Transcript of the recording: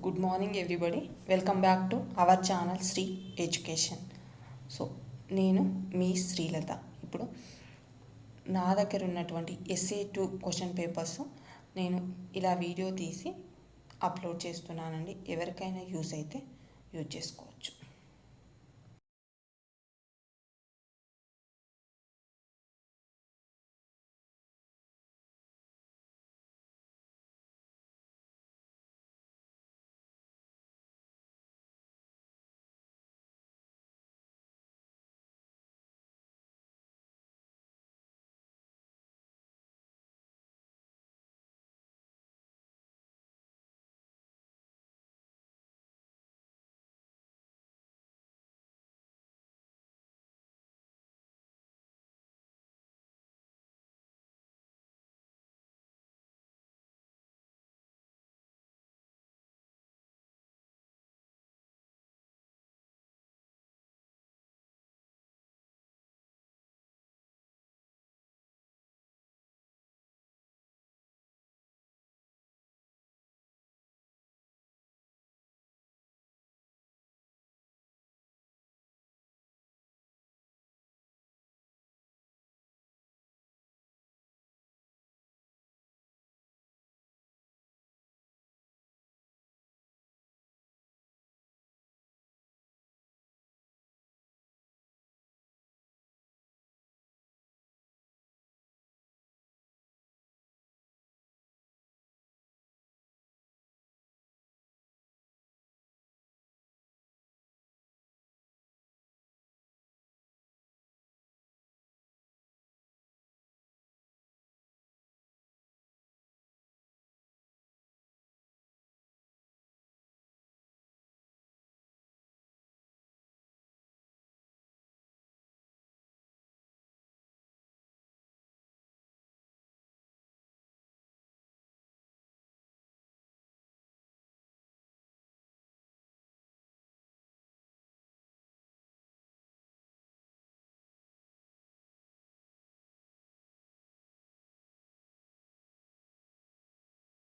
Good morning everybody. Welcome back to our channel Sri Education. So నేను మీ శ్రీలత. ఇప్పుడు నా దగ్గర ఉన్నటువంటి SA2 క్వశ్చన్ పేపర్స్ నేను ఇలా వీడియో తీసి అప్లోడ్ చేస్తున్నానండి. ఎవరికైనా యూజ్ అయితే యూజ్ చేసుకోవచ్చు.